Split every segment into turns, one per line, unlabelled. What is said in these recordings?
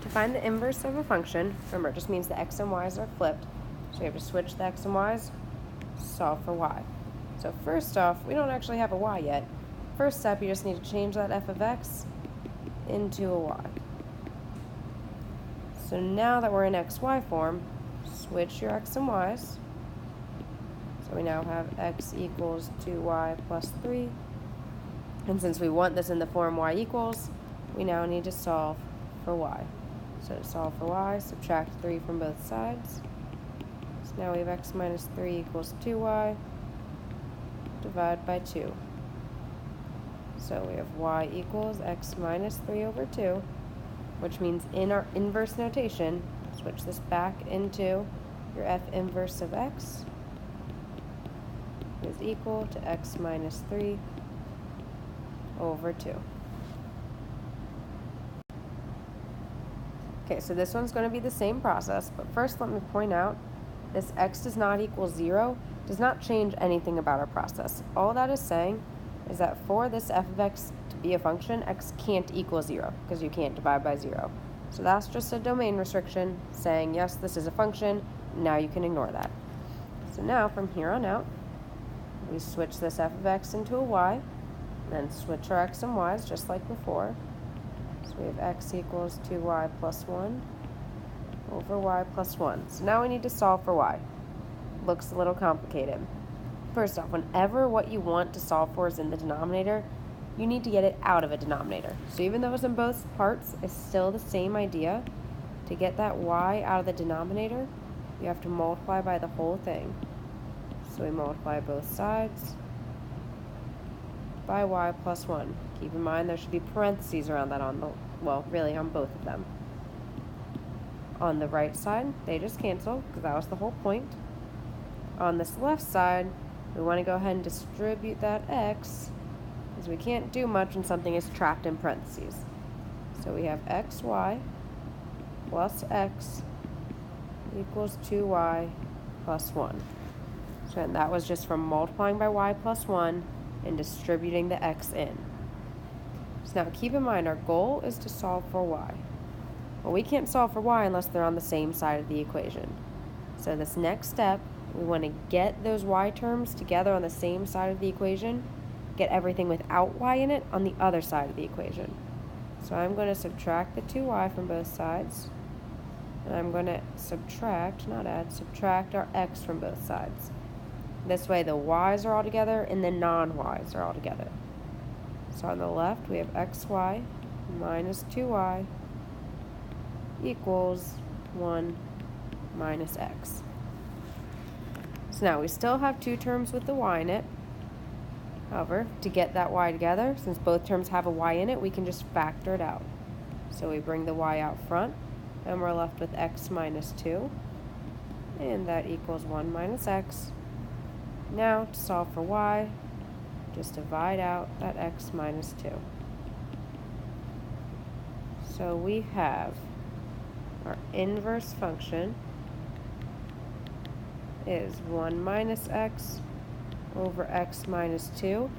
To find the inverse of a function, remember, it just means the x and y's are flipped. So we have to switch the x and y's, solve for y. So first off, we don't actually have a y yet. First step, you just need to change that f of x into a y. So now that we're in xy form, switch your x and y's. So we now have x equals 2y plus 3. And since we want this in the form y equals, we now need to solve for y. So to solve for y, subtract 3 from both sides. So now we have x minus 3 equals 2y. Divide by 2. So we have y equals x minus 3 over 2, which means in our inverse notation, switch this back into your f inverse of x is equal to x minus 3 over 2. Okay, so this one's going to be the same process, but first let me point out this x does not equal 0 does not change anything about our process. All that is saying is that for this f of x to be a function, x can't equal 0 because you can't divide by 0. So that's just a domain restriction saying, yes, this is a function. Now you can ignore that. So now from here on out, we switch this f of x into a y, and then switch our x and y's just like before. So we have x equals 2y plus 1 over y plus 1. So now we need to solve for y. Looks a little complicated. First off, whenever what you want to solve for is in the denominator, you need to get it out of a denominator. So even though it's in both parts, it's still the same idea. To get that y out of the denominator, you have to multiply by the whole thing. So we multiply both sides by y plus 1. Keep in mind there should be parentheses around that on both of them. On the right side, they just cancel because that was the whole point. On this left side, we want to go ahead and distribute that x because we can't do much when something is trapped in parentheses. So we have xy plus x equals 2y plus 1. So that was just from multiplying by y plus 1 and distributing the x in. So now keep in mind our goal is to solve for y. Well, we can't solve for y unless they're on the same side of the equation. So this next step, we want to get those y terms together on the same side of the equation, get everything without y in it on the other side of the equation. So I'm going to subtract the 2y from both sides, and I'm going to subtract our x from both sides. This way the y's are all together and the non-y's are all together. So on the left we have xy minus 2y equals 1 minus x. So now we still have two terms with the y in it. However, to get that y together, since both terms have a y in it, we can just factor it out. So we bring the y out front, and we're left with x minus 2, and that equals 1 minus x. Now, to solve for y, just divide out that x minus 2. So we have our inverse function is 1 minus x over x minus 2.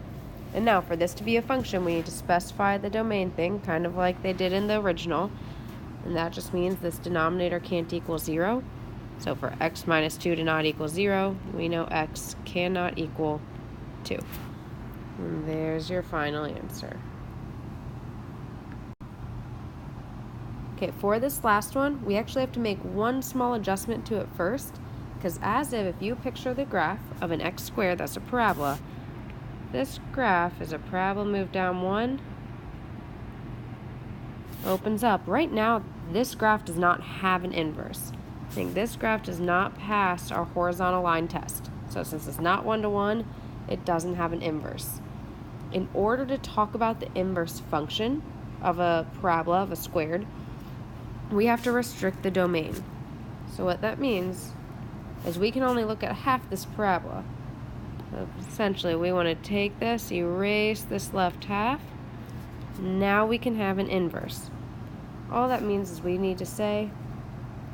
And now for this to be a function, we need to specify the domain thing, kind of like they did in the original. And that just means this denominator can't equal 0. So for x minus 2 to not equal 0, we know x cannot equal 2. And there's your final answer. Okay, for this last one, we actually have to make one small adjustment to it first, because as if you picture the graph of an x squared, that's a parabola. This graph is a parabola moved down 1, opens up. Right now, this graph does not have an inverse. I think this graph does not pass our horizontal line test. So since it's not 1-to-1, it doesn't have an inverse. In order to talk about the inverse function of a parabola, of a squared, we have to restrict the domain. So what that means is we can only look at half this parabola. So essentially, we want to take this, erase this left half. Now we can have an inverse. All that means is we need to say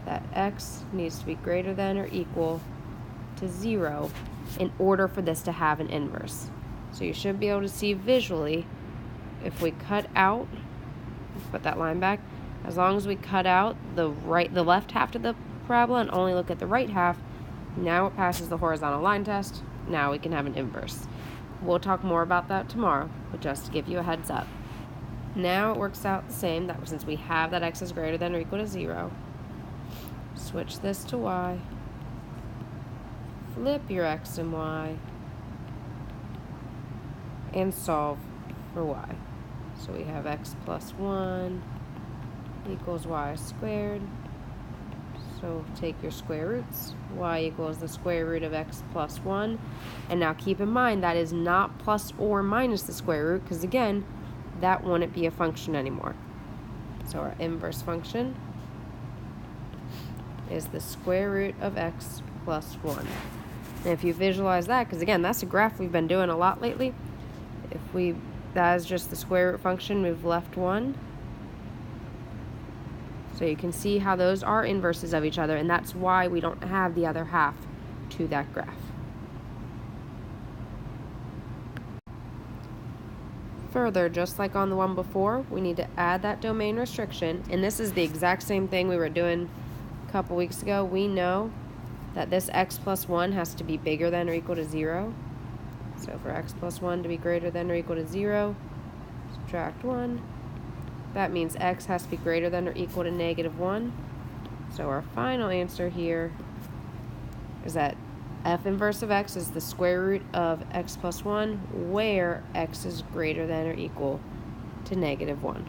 that x needs to be greater than or equal to 0 in order for this to have an inverse. So you should be able to see visually, if we cut out, put that line back, As long as we cut out the left half of the parabola and only look at the right half, now it passes the horizontal line test. Now we can have an inverse. We'll talk more about that tomorrow, but just to give you a heads up. Now it works out the same, that since we have that x is greater than or equal to 0, switch this to y, flip your x and y, and solve for y. So we have x plus 1 equals y squared. So take your square roots. Y equals the square root of x plus 1. And now keep in mind that is not plus or minus the square root, because again, that wouldn't be a function anymore. So our inverse function is the square root of x plus 1. And if you visualize that, because again, that's a graph we've been doing a lot lately. That is just the square root function, move left 1. So you can see how those are inverses of each other, and that's why we don't have the other half to that graph. Further, just like on the one before, we need to add that domain restriction, and this is the exact same thing we were doing a couple weeks ago. We know that this x plus 1 has to be bigger than or equal to 0. So for x plus 1 to be greater than or equal to 0, subtract 1. That means x has to be greater than or equal to negative 1. So our final answer here is that f inverse of x is the square root of x plus 1, where x is greater than or equal to negative 1.